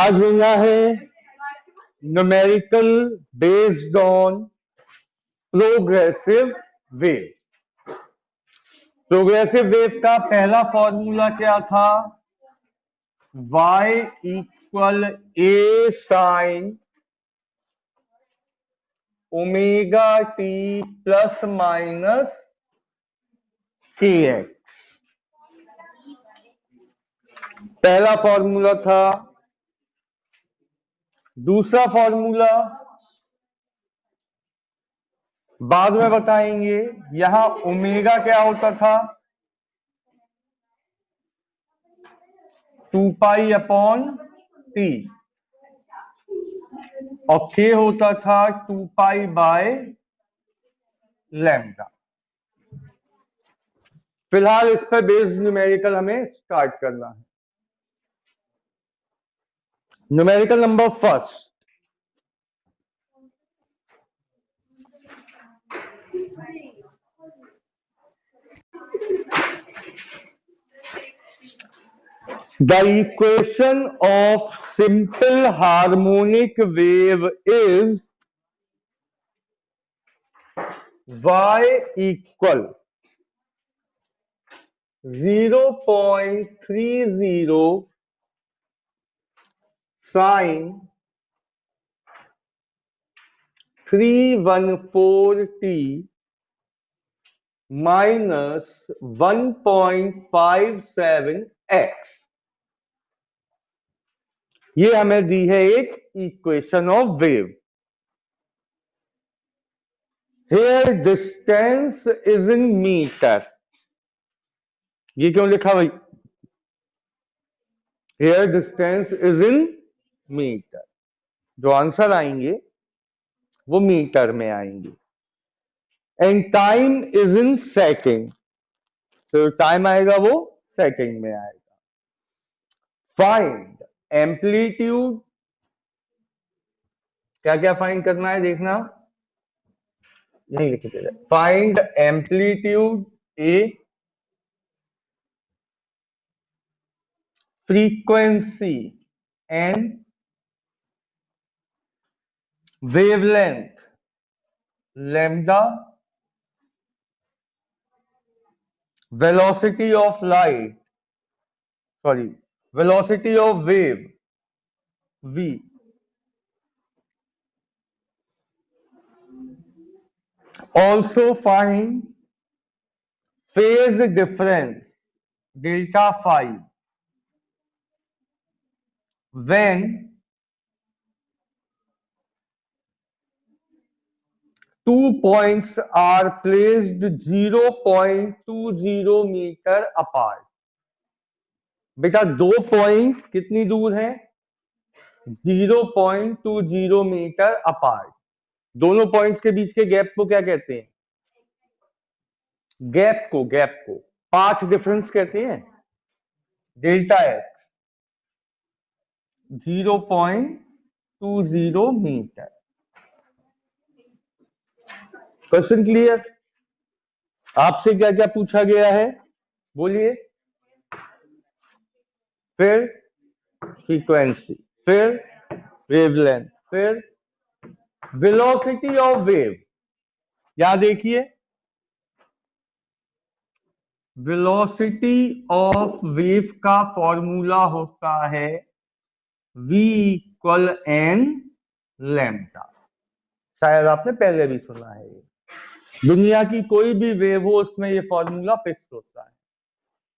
आज लेना है numerical based on progressive wave. Progressive wave का पहला फॉर्मूला क्या था? y equal a sine omega t plus minus k x. पहला फॉर्मूला था। दूसरा फॉर्मूला बाद में बताएंगे। यहां ओमेगा क्या होता था? 2 पाई अपॉन टी और के होता था 2 पाई बाय लैम्डा। फिलहाल इस पर बेस्ड न्यूमेरिकल हमें स्टार्ट करना है। Numerical number first, the equation of simple harmonic wave is y equal 0.30 sin 314t minus 1.57x। ये हमें दी है एक equation of wave. Here distance is in meter। ये क्यों लिखा भाई? Here distance is in meter। जो आंसर आएंगे वो मीटर में आएंगे। And time is in second, तो टाइम आएगा वो सेकेंड में आएगा। फाइंड एम्पलीट्यूड, क्या क्या फाइंड करना है देखना, यही लिख दे रहे। Find amplitude A, frequency n, wavelength lambda, velocity of light, sorry, velocity of wave v, also find phase difference delta phi when two points are placed 0.20 metre apart. बेटा दो पॉइंट कितनी दूर है? 0.20 मीटर अपार्ट। दोनों points के बीच के gap को क्या कहते हैं? गैप को पाथ डिफरेंस कहते हैं। Delta x 0.20 metre. Question clear? आपसे क्या क्या पूछा गया है बोलिए। फिर फ्रीक्वेंसी, फिर वेवलेंथ, फिर वेलोसिटी ऑफ वेव। यहां देखिए, वेलोसिटी ऑफ वेव का फॉर्मूला होता है v इक्वल एन लैम्डा। शायद आपने पहले भी सुना है। दुनिया की कोई भी वेव हो उसमें ये फॉर्मूला फिक्स होता है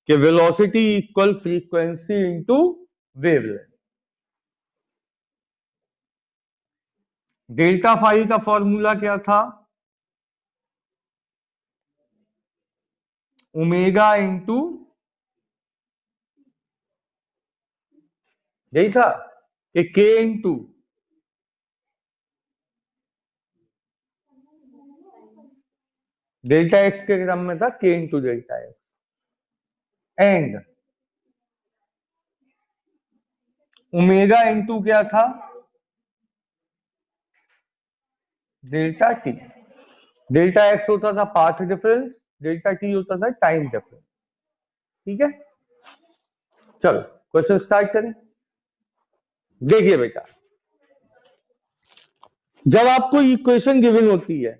कि velocity equal frequency into wavelength. Delta phi का फॉर्मूला क्या था? ओमेगा इंटू, यही था कि के इंटू डेल्टा एक्स के क्रम में था, के into delta x. And omega into क्या था? Delta T. डेल्टा एक्स होता था पाथ डिफरेंस, डेल्टा टी होता था टाइम डिफरेंस। ठीक है, चलो क्वेश्चन स्टार्ट करें। देखिए बेटा, जब आपको इक्वेशन गिवन होती है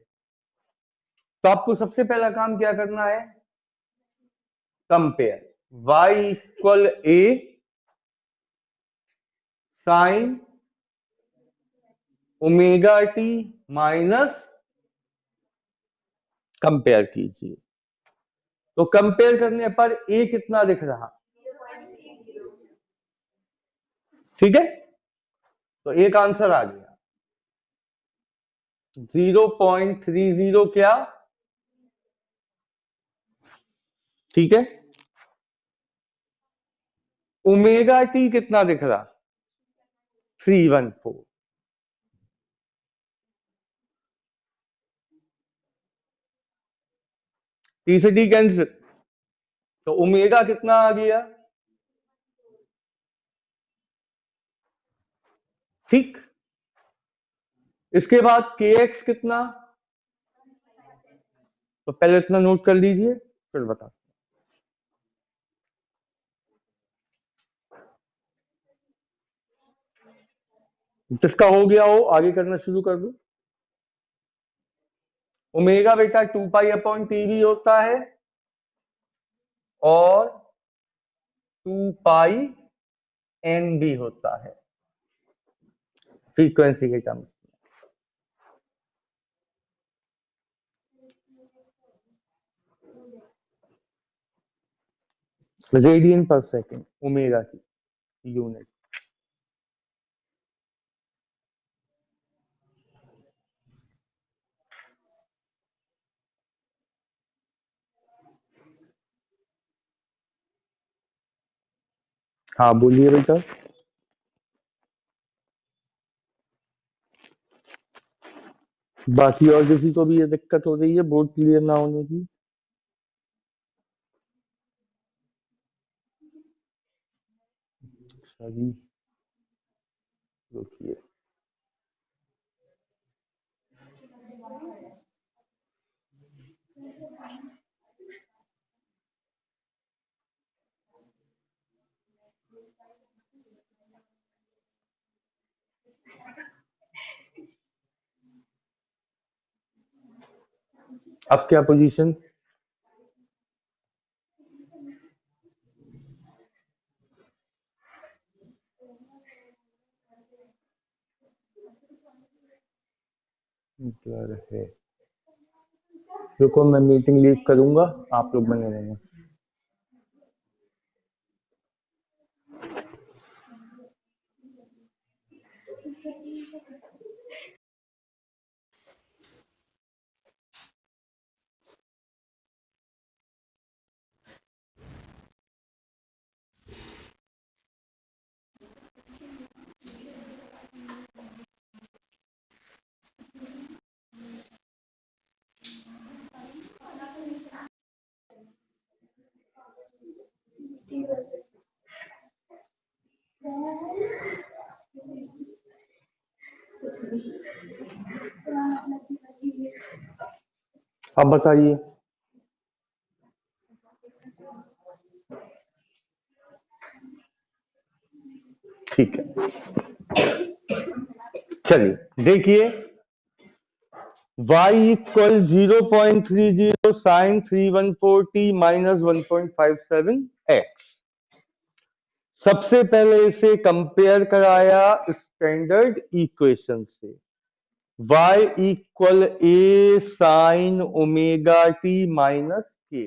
तो आपको सबसे पहला काम क्या करना है? Compare y equal a sine omega t minus, compare कीजिए। तो कंपेयर करने पर ए कितना दिख रहा? ठीक है, तो एक आंसर आ गया 0.30 क्या? ठीक है, ओमेगा टी कितना दिख रहा? 314। टी से टी कैंसिल, तो ओमेगा कितना आ गया? ठीक, इसके बाद के एक्स कितना? तो पहले इतना नोट कर लीजिए, फिर बता। जिसका हो गया हो आगे करना शुरू कर दो। ओमेगा बेटा 2 पाई अपॉन टी होता है और 2 पाई एन होता है फ्रीक्वेंसी के टर्म्स में। रेडियन पर सेकेंड ओमेगा की यूनिट। हाँ बोलिए बेटा। बाकी और किसी को भी ये दिक्कत हो रही है बोर्ड क्लियर ना होने की? सही, रुकिए। अब क्या पोजीशन? है, रुको मैं मीटिंग लीव करूंगा, आप लोग बने रहना। अब बताइए। ठीक है, चलिए देखिए, y equal 0.30 sign 314t minus 1.57x। सबसे पहले इसे कंपेयर कराया स्टैंडर्ड इक्वेशन से, y equal a sine omega t minus के।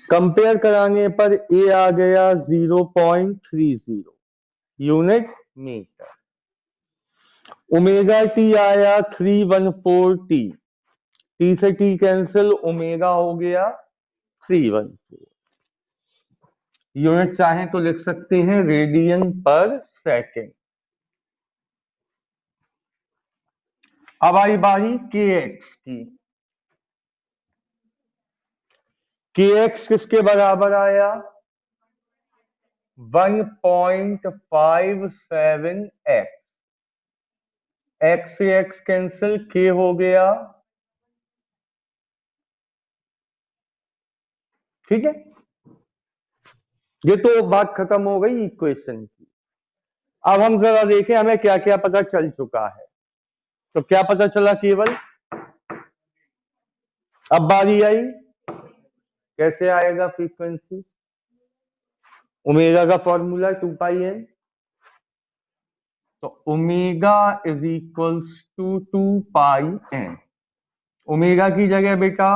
कंपेयर कराने पर ए आ गया 0.30 यूनिट मीटर, ओमेगा टी आया 314t, टी से टी कैंसिल, ओमेगा हो गया 314। यूनिट चाहे तो लिख सकते हैं रेडियन पर सेकेंड। अब आई बारी के एक्स की। के एक्स किसके बराबर आया? 1.57x। एक्स से एक्स कैंसिल, के हो गया। ठीक है, ये तो बात खत्म हो गई इक्वेशन की। अब हम जरा देखें हमें क्या क्या पता चल चुका है। तो क्या पता चला केवल, अब बारी आई कैसे आएगा फ्रीक्वेंसी। ओमेगा का फॉर्मूला 2πn, तो omega is equals to 2πn। Omega की जगह बेटा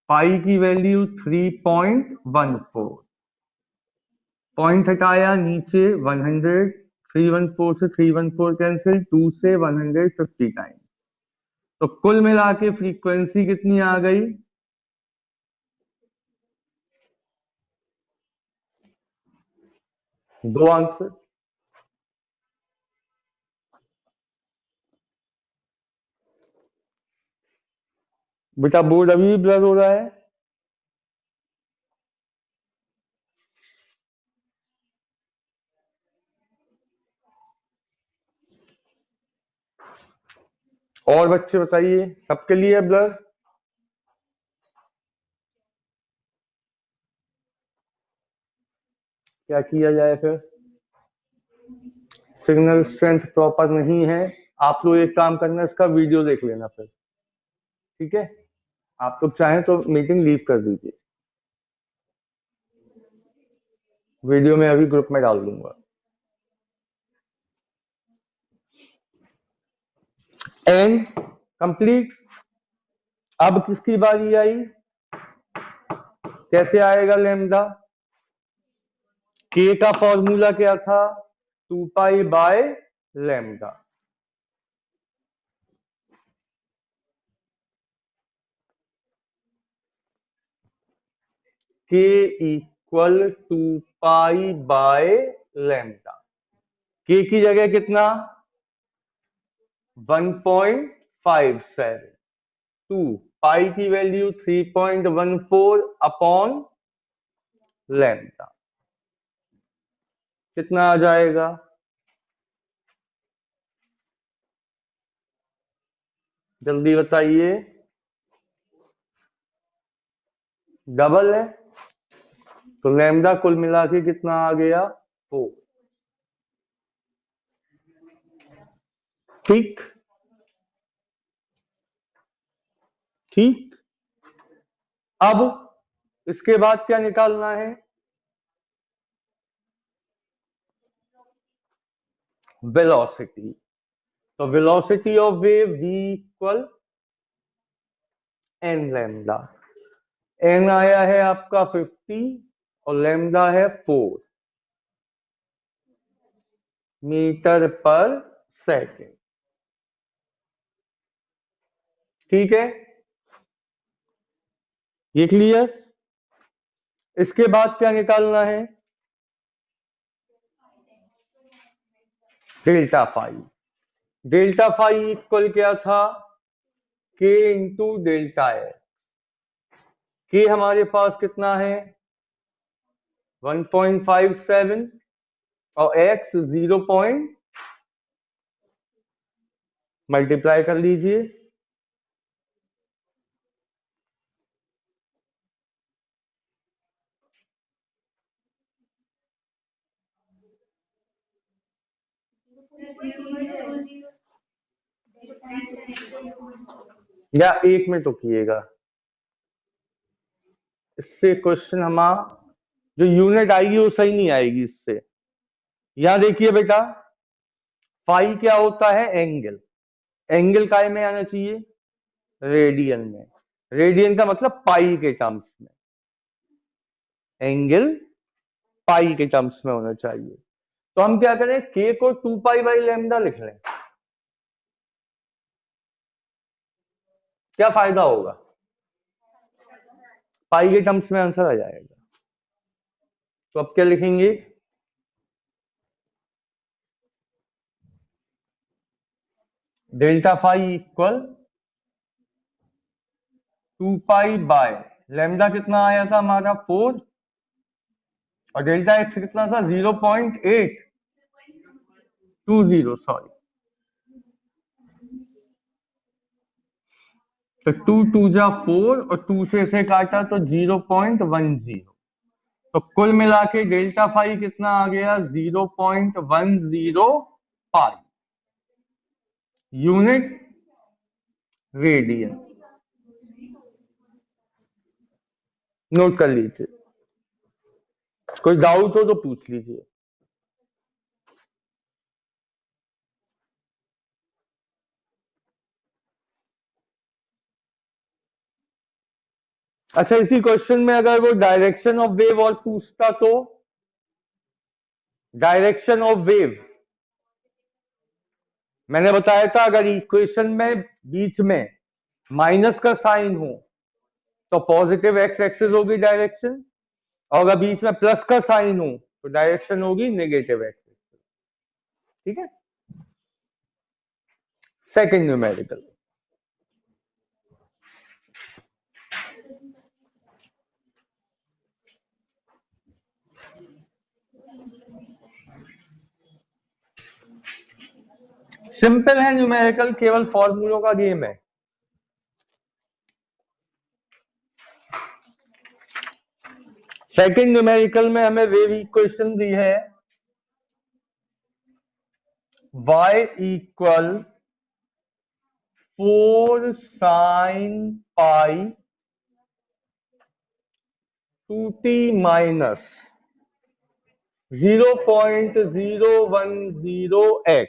पाई की वैल्यू 3.14, पॉइंट हटाया नीचे 100, 314 से 314 कैंसिल, 2 से 150 टाइम, तो कुल मिला के फ्रीक्वेंसी कितनी आ गई, दो आंसर। बेटा बोर्ड अभी भी ब्लर हो रहा है। और बच्चे बताइए, सबके लिए ब्लर। क्या किया जाए फिर, सिग्नल स्ट्रेंथ प्रॉपर नहीं है। आप लोग एक काम करना, इसका वीडियो देख लेना फिर, ठीक है। आप लोग चाहें तो मीटिंग लीव कर दीजिए, वीडियो में अभी ग्रुप में डाल दूंगा। N complete. अब किसकी बारी आई, कैसे आएगा लेमडा। के का फॉर्मूला क्या था, 2π/λ। के इक्वल 2π/λ। के की जगह कितना 1.57, 2 पाई की वैल्यू 3.14 अपॉन लैम्डा, कितना आ जाएगा, जल्दी बताइए। डबल है, तो लैम्डा कुल मिला के कितना आ गया 4। ठीक ठीक। अब इसके बाद क्या निकालना है, वेलोसिटी। तो velocity of wave v equal n lambda. N आया है आपका 50 और लैम्डा है 4 मीटर पर सेकेंड। ठीक है, ये क्लियर। इसके बाद क्या निकालना है, delta phi. Delta phi equal क्या था, के इंटू डेल्टा एक्स। के हमारे पास कितना है 1.57 और एक्स 0 मल्टीप्लाई कर लीजिए, या एक में तो किएगा, इससे क्वेश्चन हमारा जो यूनिट आएगी वो सही नहीं आएगी इससे। यहां देखिए बेटा, फाई क्या होता है, एंगल। एंगल काय में आना चाहिए, रेडियन में। रेडियन का मतलब पाई के टर्म्स में, एंगल पाई के टर्म्स में होना चाहिए। तो हम क्या करें, के को 2π/λ लिख लें, क्या फायदा होगा, पाई के टर्म्स में आंसर आ जाएगा। तो अब क्या लिखेंगे, डेल्टा फाई इक्वल 2π/λ। कितना आया था हमारा 4, और डेल्टा एक्स कितना था 0.820, सॉरी। तो 2 2 जा 4 और 2 से काटा तो 0.10, तो कुल मिला के डेल्टा फाई कितना आ गया? 0.10 यूनिट रेडियन। नोट कर लीजिए, कोई डाउट हो तो पूछ लीजिए। अच्छा, इसी क्वेश्चन में अगर वो डायरेक्शन ऑफ वेव और पूछता तो? डायरेक्शन ऑफ वेव मैंने बताया था, अगर इक्वेशन में बीच में माइनस का साइन हो तो पॉजिटिव एक्स एक्सिस होगी डायरेक्शन, और अगर बीच में प्लस का साइन हो तो डायरेक्शन होगी नेगेटिव एक्स एक्सिस। ठीक है। सेकंड न्यूमेरिकल, सिंपल है न्यूमेरिकल, केवल फॉर्मूलों का गेम है। सेकंड न्यूमेरिकल में हमें वेव इक्वेशन दी है y equal 4 sine pi 2t minus 0.010x,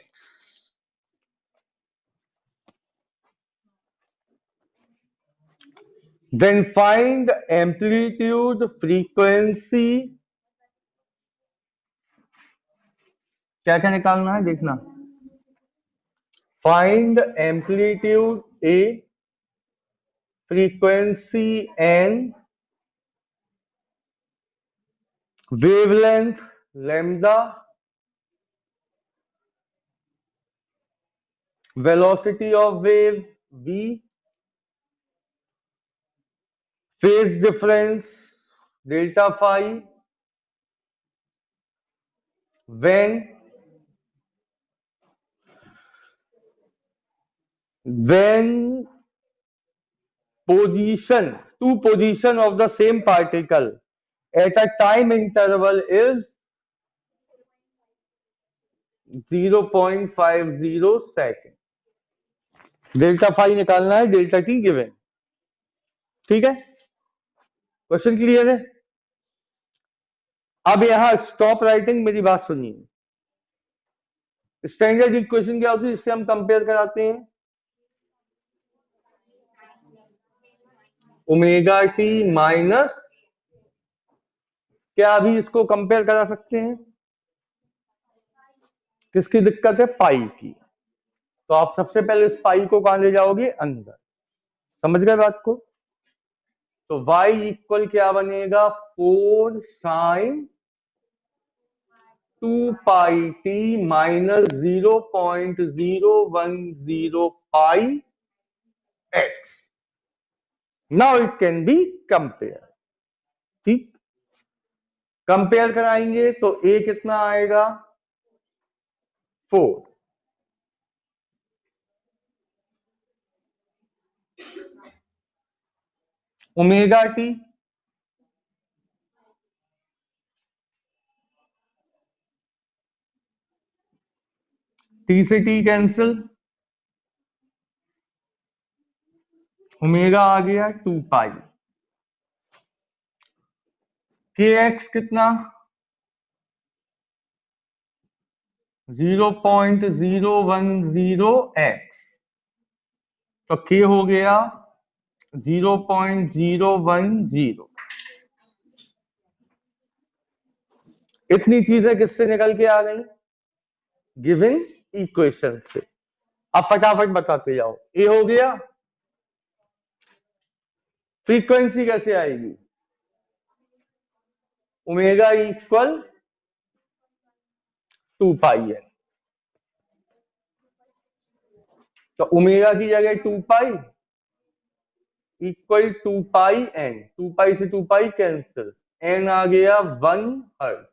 then find amplitude frequency। क्या क्या निकालना है देखना। Find amplitude A, frequency n, wavelength lambda, velocity of wave v, phase difference delta phi when two position of the same particle at a time interval is 0.50 second. Delta phi निकालना है, delta T given. ठीक है, question clear है? अब यहां stop writing, मेरी बात सुनिए। स्टैंडर्ड इक्वेशन क्या होती है जिससे हम कंपेयर कराते हैं? ओमेगा टी माइनस, क्या अभी इसको कंपेयर करा सकते हैं? किसकी दिक्कत है? पाई की। तो आप सबसे पहले इस पाई को कहां ले जाओगे? अंदर। समझ गए बात को? तो y इक्वल क्या बनेगा? 4 sine 2 pi t minus 0.010 pi x. Now it can be compare. ठीक, कंपेयर कराएंगे तो a कितना आएगा? 4। ओमेगा टी टी से टी कैंसिल, ओमेगा आ गया 2 पाई। के एक्स कितना? 0.010x, तो के हो गया 0.010। इतनी चीजें किससे निकल के आ गई? गिवन इक्वेशन से। अब फटाफट बताते जाओ। ए हो गया, फ्रीक्वेंसी कैसे आएगी? ओमेगा इक्वल 2 पाई है, तो ओमेगा की जगह 2 पाई इक्वल 2 पाई एन, 2 पाई से 2 पाई कैंसिल, एन आ गया 1 हर्ट्ज।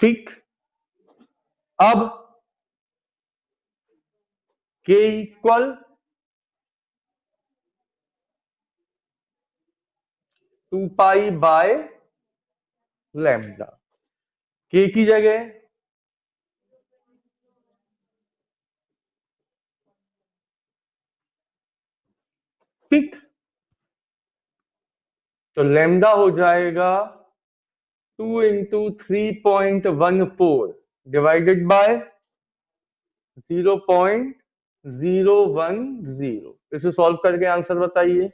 ठीक, अब के इक्वल 2π/λ। के की जगह ठीक, तो लैम्डा हो जाएगा 2 इंटू 3.14 डिवाइडेड बाय 0.010। इसे सॉल्व करके आंसर बताइए।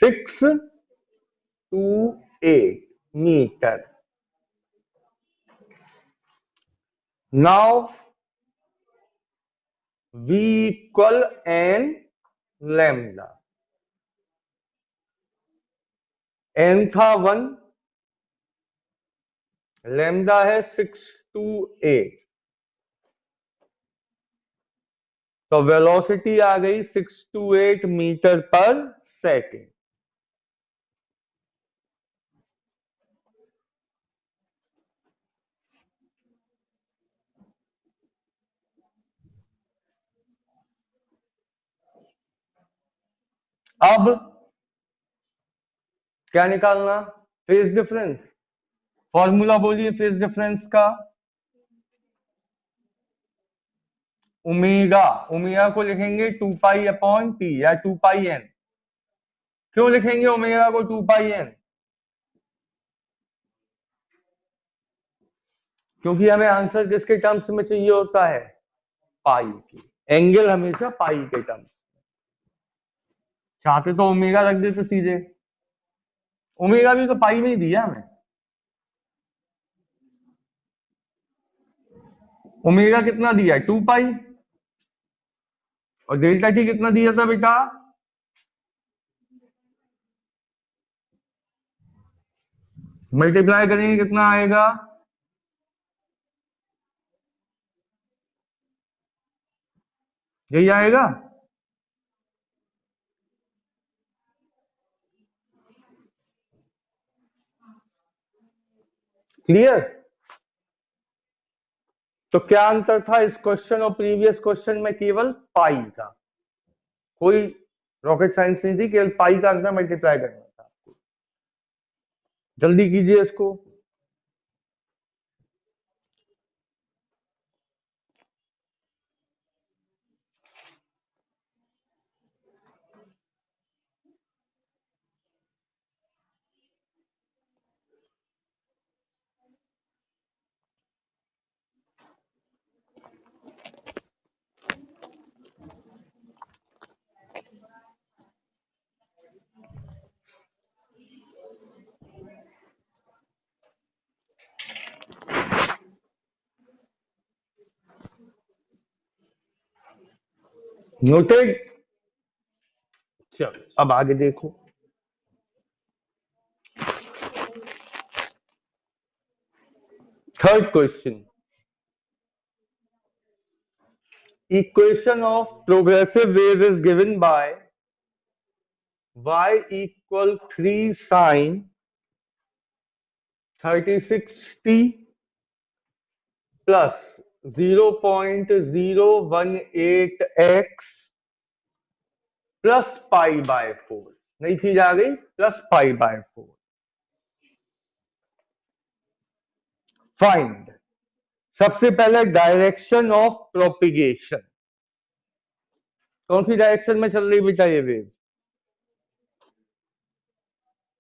Six two 8 metre. Now V equal n lambda. n था 1, लैम्डा है 628, तो वेलोसिटी आ गई 628 मीटर पर सेकेंड। अब क्या निकालना? Phase difference. फॉर्मूला बोलिए फेज डिफरेंस का। ओमेगा, ओमेगा को लिखेंगे 2π/T या 2πn। क्यों लिखेंगे ओमेगा को 2πn? क्योंकि हमें आंसर किसके टर्म्स में चाहिए होता है? पाई की। एंगल हमेशा पाई के टर्म्स। चाहते तो ओमेगा रख देते सीधे, ओमेगा भी तो पाई में ही दिया हमें। ओमेगा कितना दिया है? 2π। और डेल्टा टी कितना दिया था बेटा? मल्टीप्लाई करेंगे कितना आएगा? यही आएगा। क्लियर? तो क्या अंतर था इस क्वेश्चन और प्रीवियस क्वेश्चन में? केवल पाई का। कोई रॉकेट साइंस नहीं थी, केवल पाई का अंतर मल्टीप्लाई करना था। जल्दी कीजिए इसको। नोटेड? चलो अब आगे देखो। Third question, equation of progressive wave is given by y equal 3 sin 36t plus 0.018x plus π/4। नई चीज आ गई, प्लस π/4। फाइंड सबसे पहले डायरेक्शन ऑफ प्रोपिगेशन। कौन सी डायरेक्शन में चल रही बेटा ये वेव?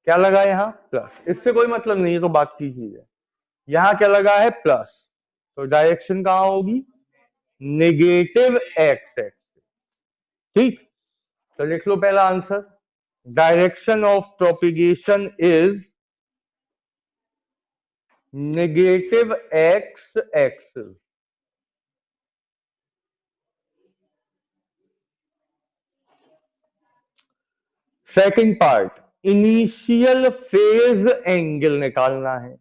क्या लगा यहां? प्लस। इससे कोई मतलब नहीं है, तो बात की चीज है। यहां क्या लगा है? प्लस। तो डायरेक्शन कहां होगी? Negative x x. ठीक, तो लिख लो पहला answer. Direction of propagation is negative x axis. Second part, initial phase angle निकालना है।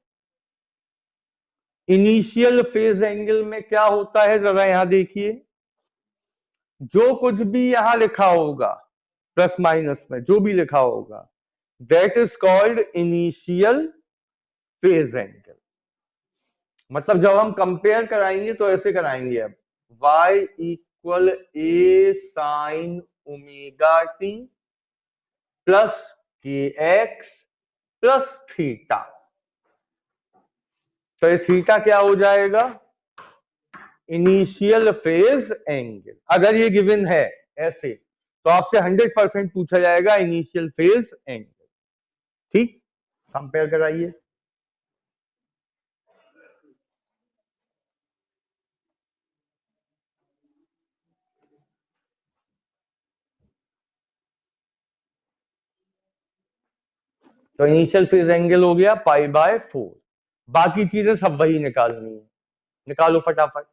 इनिशियल फेज एंगल में क्या होता है जरा यहां देखिए। जो कुछ भी यहां लिखा होगा प्लस माइनस में जो भी लिखा होगा, that is called initial phase angle. मतलब जब हम कंपेयर कराएंगे तो ऐसे कराएंगे, अब y equal a sine omega t plus के एक्स प्लस थीटा। तो ये थीटा क्या हो जाएगा, इनिशियल फेज एंगल। अगर ये गिवन है ऐसे तो आपसे 100% पूछा जाएगा इनिशियल फेज एंगल। ठीक, कंपेयर कराइए। तो इनिशियल फेज एंगल हो गया π/4। बाकी चीजें सब वही निकालनी है, निकालो फटाफट।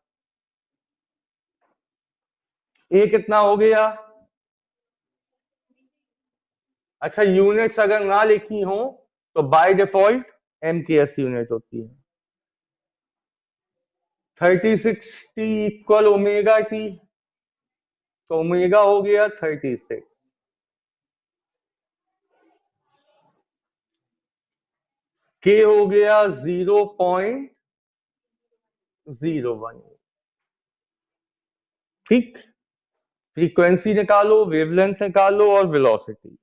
ए कितना हो गया, अच्छा यूनिट्स अगर ना लिखी हो तो बाय डिफॉल्ट एम की एस यूनिट होती है। 3060 इक्वल ओमेगा टी, तो ओमेगा हो गया 36। के हो गया 0.01। ठीक, फ्रीक्वेंसी निकालो, वेवलेंथ निकालो और वेलोसिटी।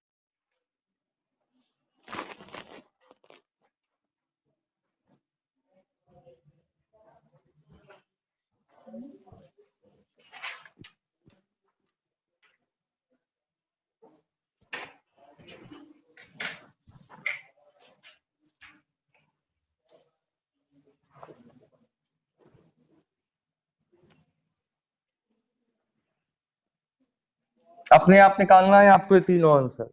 अपने आप निकालना है आपको ये तीनों आंसर।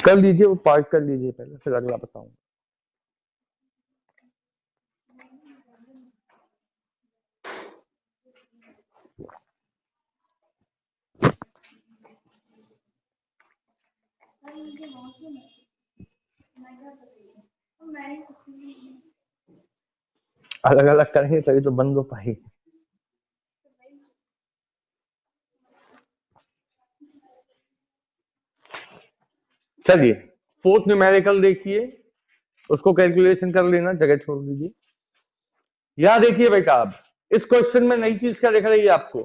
कर लीजिए, वो पार्ट कर लीजिए पहले, फिर अगला बताऊं। अलग अलग करेंगे तभी तो बंद हो पाएगी। चलिए फोर्थ न्यूमेरिकल देखिए, उसको कैलकुलेशन कर लेना, जगह छोड़ दीजिए। यहां देखिए बेटा, अब इस क्वेश्चन में नई चीज क्या दिख रही है आपको,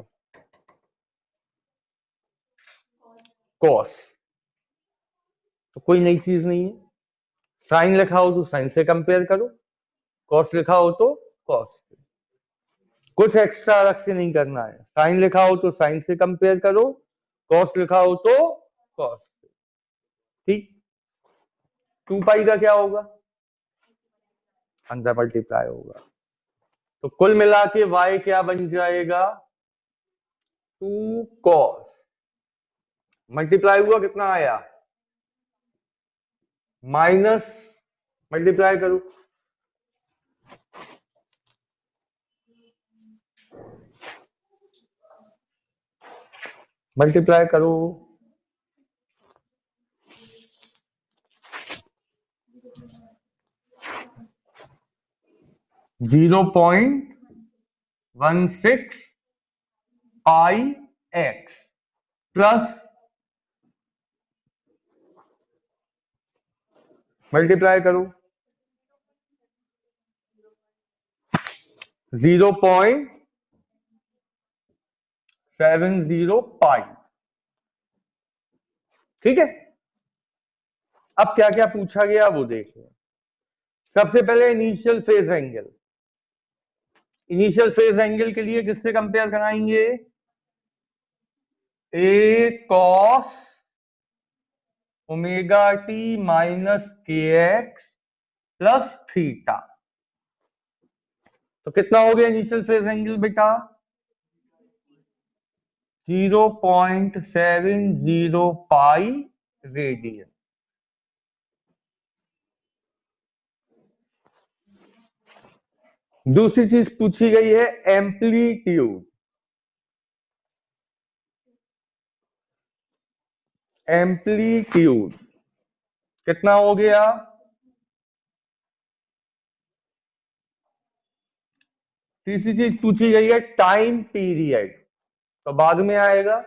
कॉस। तो कोई नई चीज नहीं है। साइन लिखा हो तो साइन से कंपेयर करो, कॉस लिखा हो तो कॉस से। कुछ एक्स्ट्रा अलग से नहीं करना है। साइन लिखा हो तो साइन से कंपेयर करो, कॉस लिखा हो तो कॉस से। ठीक, 2 पाई का क्या होगा, अंदर मल्टीप्लाई होगा। तो कुल मिला के y क्या बन जाएगा, 2 cos। मल्टीप्लाई हुआ कितना आया, माइनस, मल्टीप्लाई करो, मल्टीप्लाई करो, 0.16 पाई एक्स प्लस, मल्टीप्लाई करो 0.70 पाई। ठीक है, अब क्या क्या पूछा गया वो देखें। सबसे पहले initial phase angle, initial phase angle के लिए किससे कंपेयर कराएंगे? ए cos omega t minus k x plus theta. तो कितना हो गया इनिशियल फेज एंगल बेटा? 0.70 पाई रेडियन। दूसरी चीज पूछी गई है एम्पलीट्यूड। एम्पलीट्यूड कितना हो गया? तीसरी चीज पूछी गई है टाइम पीरियड, तो बाद में आएगा,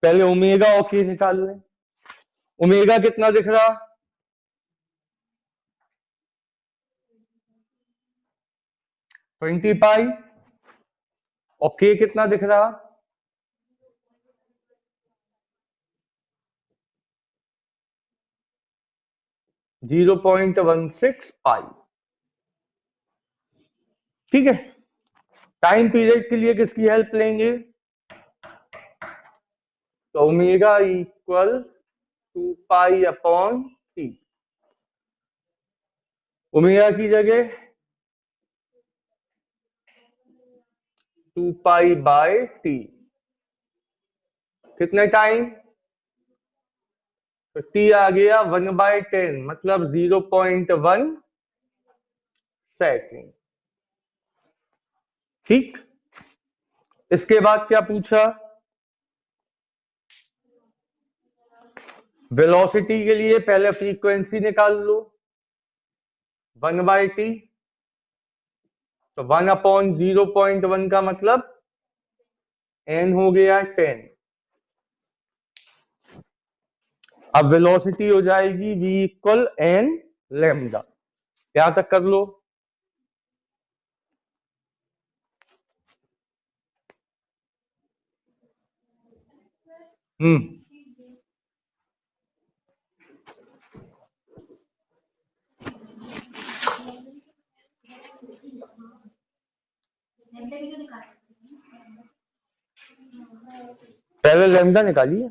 पहले ओमेगा और के निकाल लें। ओमेगा कितना दिख रहा? 20 पाई। और के कितना दिख रहा? 0.16 पाई। ठीक है। टाइम पीरियड के लिए किसकी हेल्प लेंगे? तो omega equal 2 pi upon T. Omega की जगह 2 पाई बाय टी। कितने टाइम? तो टी आ गया 1/10, मतलब 0.1 सेकेंड। ठीक। इसके बाद क्या पूछा? वेलोसिटी के लिए पहले फ्रीक्वेंसी निकाल लो, 1/t। तो 1/0.1 का मतलब n हो गया 10। अब वेलोसिटी हो जाएगी v इक्वल n लैम्डा। यहां तक कर लो। पहले लैम्डा निकालिए।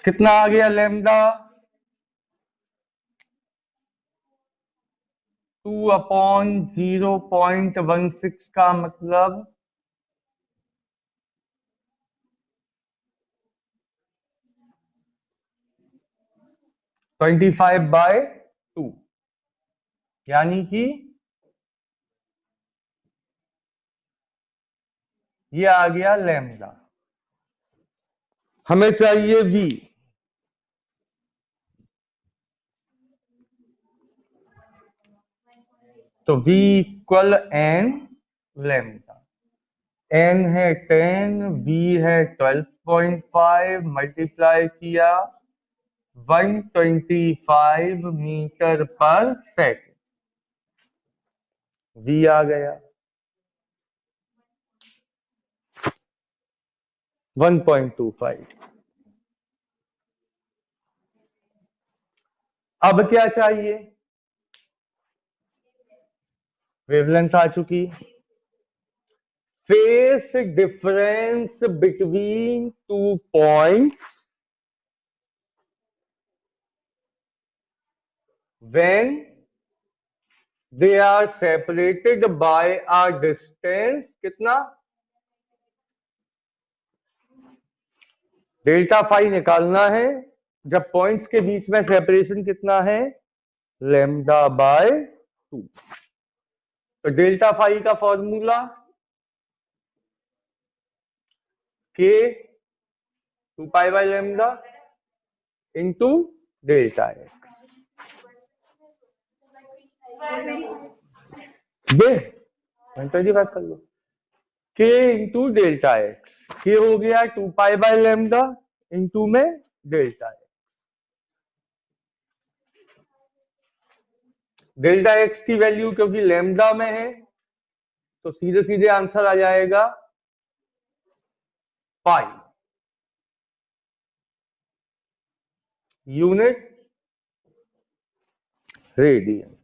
कितना आ गया लैम्डा? 2/0.16 का मतलब 25/2, यानी कि ये आ गया लैम्डा। हमें चाहिए v। तो v equal n lambda. n है 10, v है 12.5, मल्टीप्लाई किया 125 मीटर पर सेकेंड। v आ गया 1.25। अब क्या चाहिए? वेवलेंथ आ चुकी। Phase difference between 2 points when they are separated by a distance कितना? डेल्टा फाई निकालना है जब पॉइंट्स के बीच में सेपरेशन कितना है? λ/2। तो डेल्टा फाई का formula k 2 pi by lambda into delta x. ये 125 कर लो। के इंटू डेल्टा एक्स, के हो गया 2 पाई बाय लैम्डा इंटू में डेल्टा एक्स। डेल्टा एक्स की वैल्यू क्योंकि लैम्डा में है तो सीधे सीधे आंसर आ जाएगा पाई, यूनिट रेडियन।